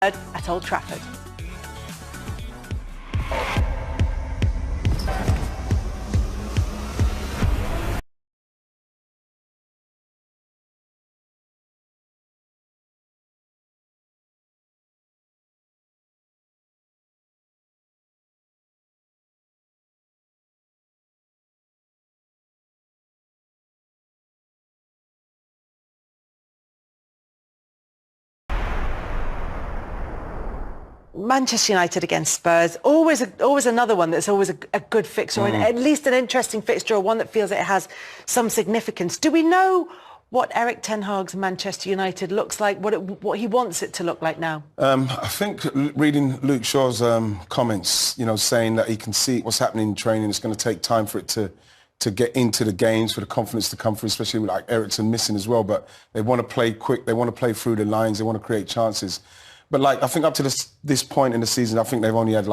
at Old Trafford. Manchester United against Spurs, always another one that's always a good fixture, or at least an interesting fixture, or one that feels it has some significance. Do we know what Eric Ten Hag's Manchester United looks like, what he wants it to look like now? I think reading Luke Shaw's comments, saying that he can see what's happening in training, it's going to take time for it to get into the games, for the confidence to come through, especially with like Eriksen missing as well. But they want to play quick, they want to play through the lines, they want to create chances. But I think up to this point in the season, I think they've only had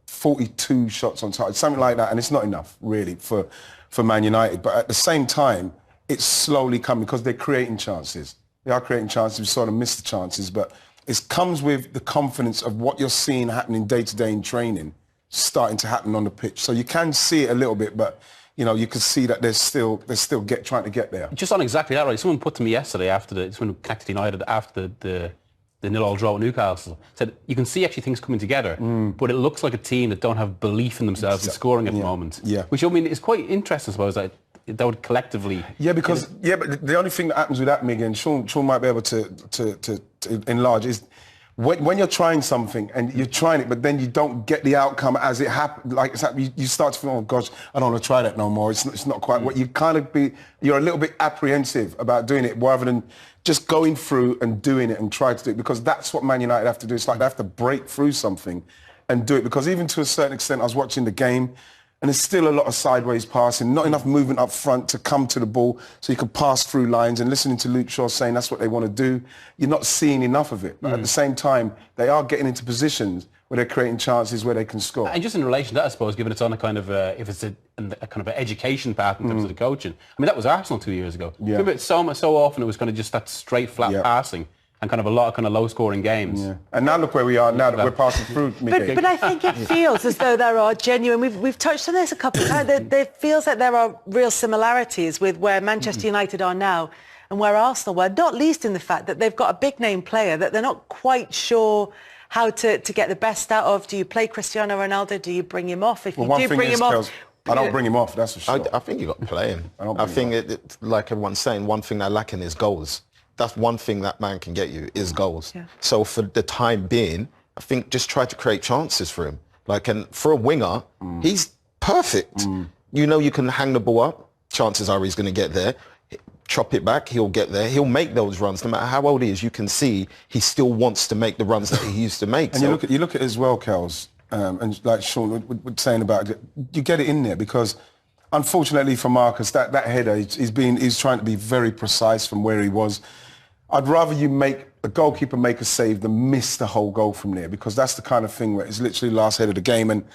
42 shots on target, something like that, and it's not enough really for Man United. But at the same time, it's slowly coming because they're creating chances. They are creating chances. We sort of miss the chances, but it comes with the confidence of what you're seeing happening day to day in training, starting to happen on the pitch. So you can see it a little bit, but you can see that they're still trying to get there. Just on exactly that, right? Someone put to me yesterday when connected United after the 0-0 draw at Newcastle, said you can see actually things coming together, but it looks like a team that don't have belief in themselves and scoring at the moment. Yeah. Which I mean is quite interesting, I suppose. That would collectively. Yeah, but the only thing that happens with that, Megan, Sean might be able to enlarge, is when you're trying something and you're trying it, but then you don't get the outcome as it happened. You start to think, oh gosh, I don't want to try that no more. It's not quite what you you're a little bit apprehensive about doing it rather than just going through and doing it and try to do it, because that's what Man United have to do. It's like they have to break through something and do it, because even to a certain extent, I was watching the game and there's still a lot of sideways passing, not enough movement up front to come to the ball so you can pass through lines, and listening to Luke Shaw saying that's what they want to do, you're not seeing enough of it. But at the same time, they are getting into positions where they're creating chances where they can score. And just in relation to that, I suppose, given it's on a kind of, if it's a kind of an education path in terms of the coaching, I mean, that was Arsenal 2 years ago. Yeah. Remember, so often it was kind of just that straight, flat passing and kind of a lot of kind of low-scoring games. Yeah. And now look where we are now that we're passing through. But I think it feels as though there are genuine. We've touched on this a couple of times. There feels like there are real similarities with where Manchester United are now and where Arsenal were, not least in the fact that they've got a big-name player that they're not quite sure how to get the best out of. Do you play Cristiano Ronaldo? Do you bring him off? If you do bring him off... I don't bring him off, that's for sure. I think you've got to play him. I think, like everyone's saying, one thing they're lacking is goals. That's one thing that man can get you, is goals. Yeah. So for the time being, I think just try to create chances for him. And for a winger, he's perfect. You can hang the ball up. Chances are he's going to get there. Chop it back, he'll get there. He'll make those runs. No matter how old he is, you can see he still wants to make the runs that he used to make. And you look at it as well, Kels, and like Sean was saying about it, you get it in there because, unfortunately for Marcus, that header, he's trying to be very precise from where he was. I'd rather you make the goalkeeper make a save than miss the whole goal from there, because that's the kind of thing where it's literally last head of the game, and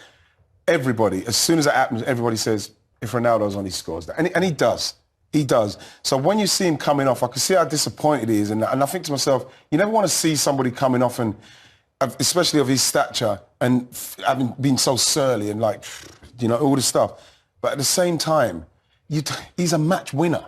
everybody, as soon as it happens, everybody says, if Ronaldo's on, he scores that. And he does. He does. So when you see him coming off, I can see how disappointed he is. And I think to myself, you never want to see somebody coming off, and especially of his stature and having been so surly and all this stuff. But at the same time, he's a match winner.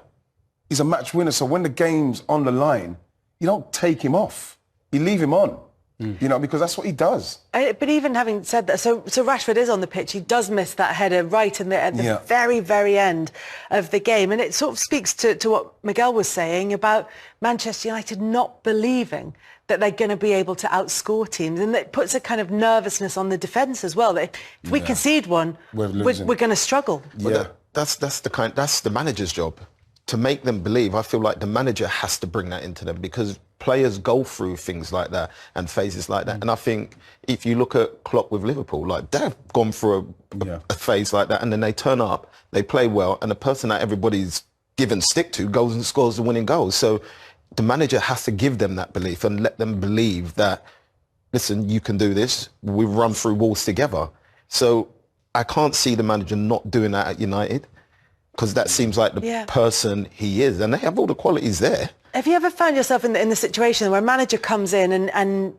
He's a match winner. So when the game's on the line, you don't take him off. You leave him on. Because that's what he does. But even having said that, so Rashford is on the pitch. He does miss that header right at the very, very end of the game. And it sort of speaks to what Miguel was saying about Manchester United not believing that they're going to be able to outscore teams. And it puts a kind of nervousness on the defence as well. That if we concede one, we're going to struggle. Yeah, that's the manager's job. To make them believe. I feel like the manager has to bring that into them, because players go through things like that and phases like that. And I think if you look at Klopp with Liverpool, they've gone through a phase like that, and then they turn up, they play well, and the person that everybody's given stick to goes and scores the winning goals. So the manager has to give them that belief and let them believe that, listen, you can do this. We've run through walls together. So I can't see the manager not doing that at United, because that seems like the person he is, and they have all the qualities there. Have you ever found yourself in the situation where a manager comes in and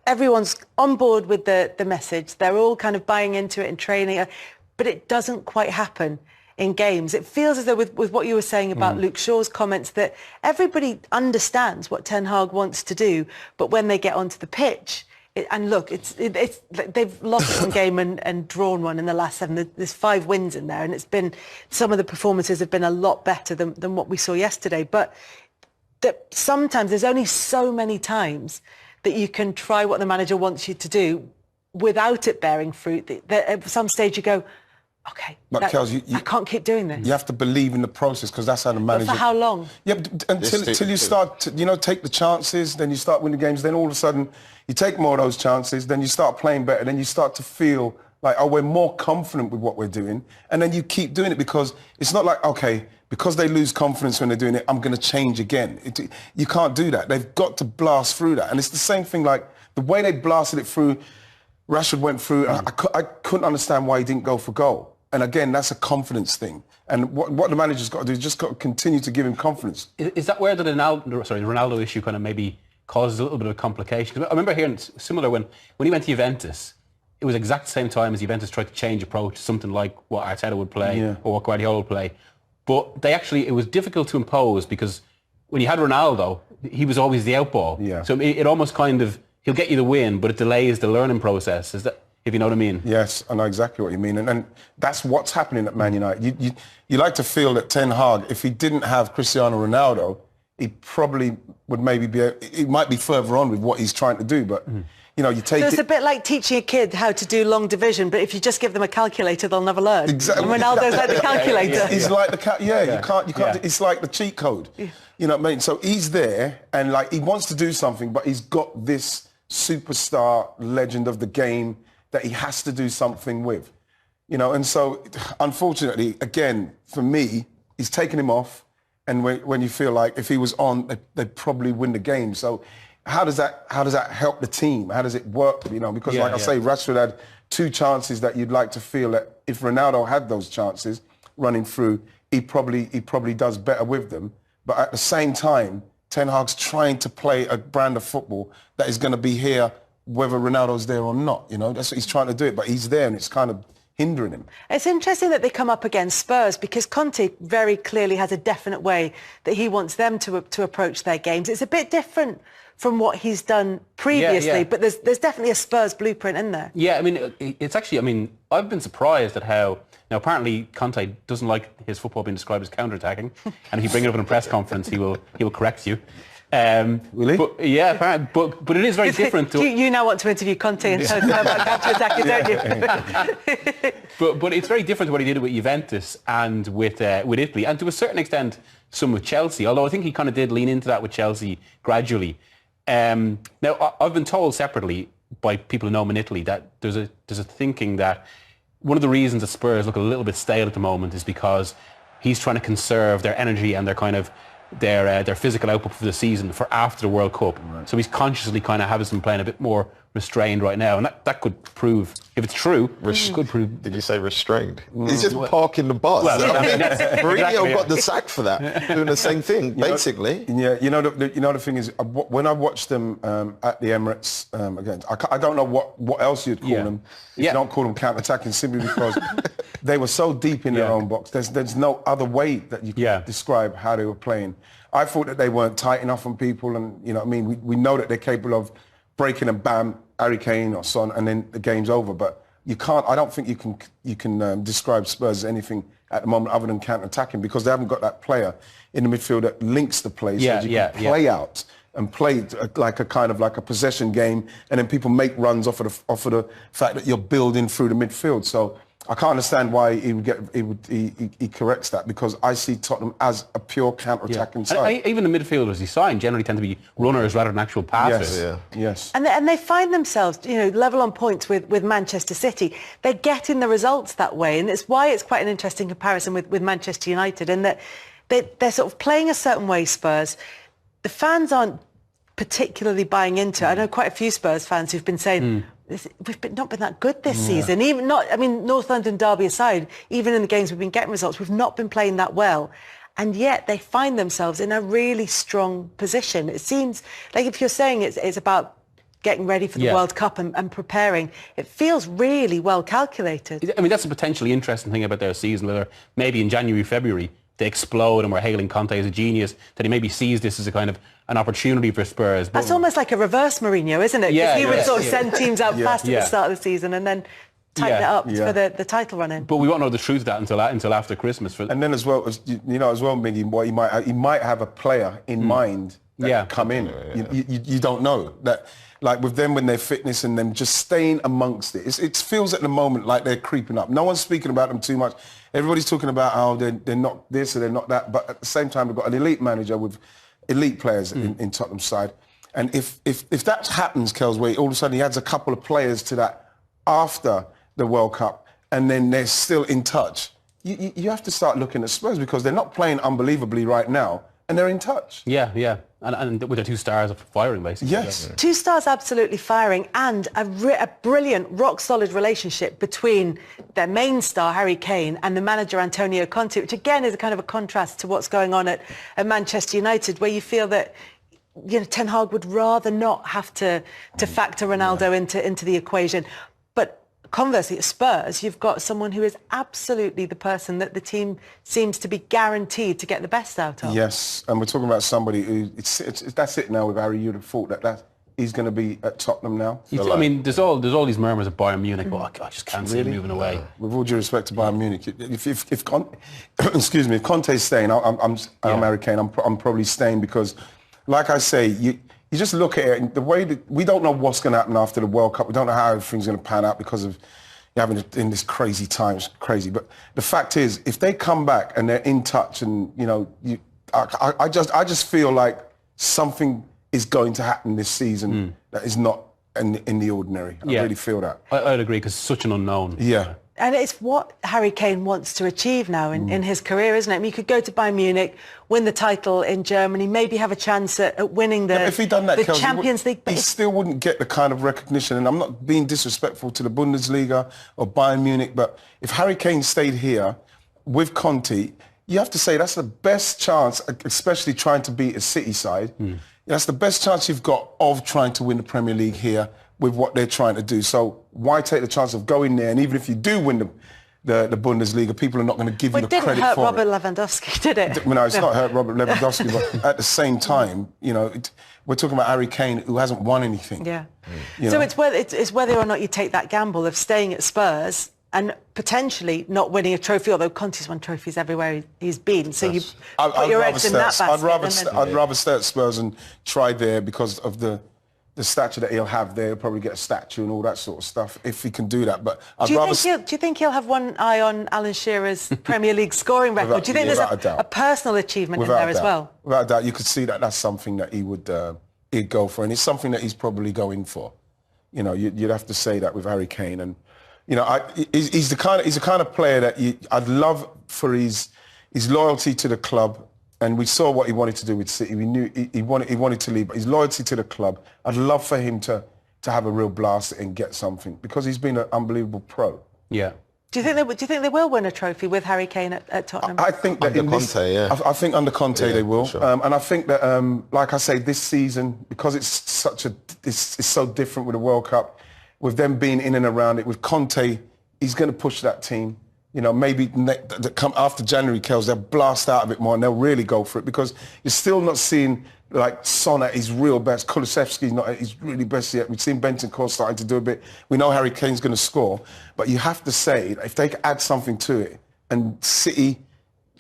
everyone's on board with the message. They're all kind of buying into it in training, but it doesn't quite happen in games. It feels as though with what you were saying about Luke Shaw's comments, that everybody understands what Ten Hag wants to do, but when they get onto the pitch, and look, they've lost one game and drawn one in the last 7. There's 5 wins in there, and it's been, some of the performances have been a lot better than what we saw yesterday. But that sometimes there's only so many times that you can try what the manager wants you to do without it bearing fruit. That at some stage you go, okay, but Kels, I can't keep doing this. You have to believe in the process, because that's how the manager... But for how long? Yeah, until you start to, take the chances, then you start winning games, then all of a sudden you take more of those chances, then you start playing better, then you start to feel like, oh, we're more confident with what we're doing, and then you keep doing it, because it's not like, okay, because they lose confidence when they're doing it, I'm going to change again. You can't do that. They've got to blast through that. And it's the same thing, like the way they blasted it through, Rashford went through, and I couldn't understand why he didn't go for goal. And again, that's a confidence thing. And what the manager's got to do is just got to continue to give him confidence. Is that where the Ronaldo issue kind of maybe causes a little bit of complication? I remember hearing similar when he went to Juventus. It was exact same time as Juventus tried to change approach, something like what Arteta would play or what Guardiola would play. But it was difficult to impose, because when you had Ronaldo, he was always the outball. Yeah. So it almost kind of, he'll get you the win, but it delays the learning process. Is that, if you know what I mean? Yes, I know exactly what you mean. And that's what's happening at Man United. You like to feel that Ten Hag, if he didn't have Cristiano Ronaldo, he probably would he might be further on with what he's trying to do. But, you take So it's a bit like teaching a kid how to do long division, but if you just give them a calculator, they'll never learn. Exactly. And Ronaldo's like the calculator. He's like the you can't. It's like the cheat code. Yeah. You know what I mean? So he's there, and like he wants to do something, but he's got this superstar legend of the game that he has to do something with, and so unfortunately, again, for me, he's taken him off, and when you feel like if he was on, they'd probably win the game. So how does that help the team? How does it work? Because I say, Rashford had 2 chances that you'd like to feel that if Ronaldo had those chances running through, he probably does better with them. But at the same time, Ten Hag's trying to play a brand of football that is going to be here whether Ronaldo's there or not. That's what he's trying to do it, but he's there, and it's kind of hindering him. It's interesting that they come up against Spurs, because Conte very clearly has a definite way that he wants them to approach their games. It's a bit different from what he's done previously, but there's definitely a Spurs blueprint in there. Yeah, I mean, it's actually, I've been surprised at how, now apparently Conte doesn't like his football being described as counter-attacking, and if you bring it up in a press conference, he will correct you. Really? But it is very different. You now want to interview Conte and talk about counter-attacking, don't you? but it's very different to what he did with Juventus and with Italy, and to a certain extent, some with Chelsea. Although I think he kind of did lean into that with Chelsea gradually. Now I've been told separately by people who know him in Italy that there's a thinking that one of the reasons that Spurs look a little bit stale at the moment is because he's trying to conserve their energy and their kind of their physical output for the season for after the World Cup. Right. So he's consciously kind of having them playing a bit more restrained right now, and that could prove, if it's true, could prove. Did you say restrained? He's just parking the bus. Well, Mourinho got the sack for that, doing the same thing, basically. The thing is, when I watched them at the Emirates again, I don't know what else you'd call them. If you don't call them counter-attacking, simply because they were so deep in their own box. There's no other way that you can describe how they were playing. I thought that they weren't tight enough on people, and we know that they're capable of breaking and bam, Harry Kane or Son, and then the game's over. But you can't. I don't think you can describe Spurs as anything at the moment other than counter-attacking, because they haven't got that player in the midfield that links the play, so you can play out and play like a possession game, and then people make runs off of the fact that you're building through the midfield. So I can't understand why he corrects that, because I see Tottenham as a pure counter-attacking side. Even the midfielders he signed generally tend to be runners rather than actual passers. Yes. And they find themselves, level on points with Manchester City. They're getting the results that way, and it's why it's quite an interesting comparison with Manchester United, in that they're sort of playing a certain way, Spurs. The fans aren't particularly buying into it. I know quite a few Spurs fans who've been saying, we've not been that good this season. Even North London derby aside, even in the games we've been getting results, we've not been playing that well. And yet they find themselves in a really strong position. It seems like, if you're saying it's about getting ready for the World Cup and preparing. It feels really well calculated. I mean, that's a potentially interesting thing about their season, whether maybe in January, February, they explode and we're hailing Conte as a genius, that he maybe sees this as a kind of an opportunity for Spurs. That's almost like a reverse Mourinho, isn't it? Because he would sort of send teams out fast at the start of the season and then tighten it up for the title run-in. But we won't know the truth of that until after Christmas. And then as well, Miggy, what he might have a player in mind that come in. You don't know that. Like with them, when their fitness and them just staying amongst it, it feels at the moment like they're creeping up. No one's speaking about them too much. Everybody's talking about how they're not this or they're not that. But at the same time, we've got an elite manager with elite players in Tottenham's side. And if that happens, Kels, where all of a sudden he adds a couple of players to that after the World Cup, and then they're still in touch, you have to start looking at Spurs because they're not playing unbelievably right now, and they're in touch. Yeah. And with their 2 stars firing, basically. Yes. 2 stars absolutely firing, and a brilliant, rock-solid relationship between their main star, Harry Kane, and the manager, Antonio Conte, which again is a kind of a contrast to what's going on at Manchester United, where you feel that Ten Hag would rather not have to factor Ronaldo into the equation. But conversely, at Spurs, you've got someone who is absolutely the person that the team seems to be guaranteed to get the best out of. Yes, and we're talking about somebody who, that's it now with Harry. You'd have thought that he's going to be at Tottenham now. I mean, there's all these murmurs of Bayern Munich, but I just can't see him moving away. With all due respect to Bayern Munich, if Conte's staying, I'm Harry Kane, I'm probably staying because, like I say, you just look at it, and the way that we don't know what's going to happen after the World Cup. We don't know how everything's going to pan out because of having in this crazy time. It's crazy. But the fact is, if they come back and they're in touch, and I just feel like something is going to happen this season that is not in the ordinary. I really feel that. I'd agree because it's such an unknown. Yeah. And it's what Harry Kane wants to achieve now in his career, isn't it? I mean, you could go to Bayern Munich, win the title in Germany, maybe have a chance at winning if he'd done that, the Champions League. He still wouldn't get the kind of recognition. And I'm not being disrespectful to the Bundesliga or Bayern Munich, but if Harry Kane stayed here with Conte, you have to say that's the best chance, especially trying to beat a City side. That's the best chance you've got of trying to win the Premier League here with what they're trying to do. So why take the chance of going there? And even if you do win the Bundesliga, people are not going to give you the credit for it. It didn't hurt Robert Lewandowski, did it? No, it's not hurt Robert Lewandowski, but at the same time, we're talking about Harry Kane, who hasn't won anything. Yeah. So it's whether or not you take that gamble of staying at Spurs and potentially not winning a trophy, although Conte's won trophies everywhere he's been. So you put your eggs in that basket. I'd rather stay at Spurs and try there because of the stature that he'll have there. He'll probably get a statue and all that sort of stuff if he can do that. But do you think he'll have one eye on Alan Shearer's Premier League scoring record? Do you think there's a personal achievement in there as well? Without a doubt, you could see that that's something that he would he'd go for, and it's something that he's probably going for. You'd have to say that with Harry Kane, and he's the kind of player that I'd love for his loyalty to the club. And we saw what he wanted to do with City. We knew he wanted to leave, but his loyalty to the club, I'd love for him to have a real blast and get something because he's been an unbelievable pro. Yeah. Do you think they will win a trophy with Harry Kane at Tottenham? I think that under Conte, I think under Conte they will. Sure. And I think that, like I say, this season, because it's so different with the World Cup, with them being in and around it, with Conte, he's going to push that team. Maybe come after January, Kels, they'll blast out a bit more and they'll really go for it because you're still not seeing like Son at his real best. Kulusevski's not at his really best yet. We've seen Bentancur starting to do a bit. We know Harry Kane's going to score, but you have to say if they add something to it and City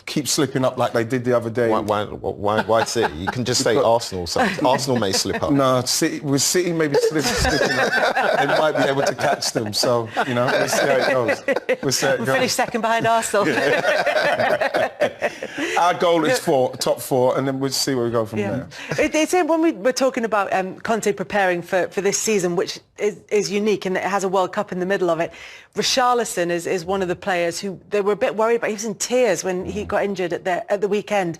keep slipping up like they did the other day. Why City? You can just say Arsenal. Arsenal may slip up. No, with City maybe slipping up, they might be able to catch them. So, we'll see how it goes. We'll finish second behind Arsenal. Our goal is top 4, and then we'll see where we go from there. It's when we were talking about Conte preparing for this season, which is unique, and it has a World Cup in the middle of it. Richarlison is one of the players who they were a bit worried about. He was in tears when he got injured at the weekend.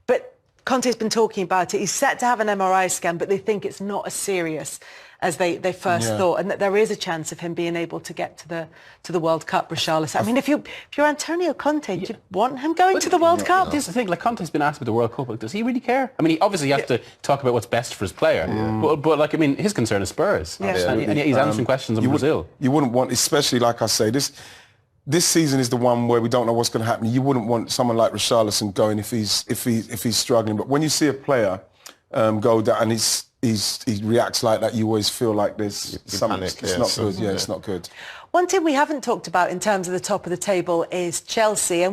But Conte's been talking about it. He's set to have an MRI scan, but they think it's not as serious as they first thought, and that there is a chance of him being able to get to the World Cup, Richarlison. I mean, if you're Antonio Conte, do you want him going to the World Cup? This is the thing, like Conte's been asked about the World Cup, like, does he really care? I mean, he obviously has to talk about what's best for his player, but like, I mean, his concern is Spurs, and yet he's answering questions on Brazil. You wouldn't want, especially like I say, this season is the one where we don't know what's going to happen. You wouldn't want someone like Richarlison going if he's struggling. But when you see a player go down and he reacts like that, you always feel like there's something. It's not good. Yeah, it's not good. One team we haven't talked about in terms of the top of the table is Chelsea. And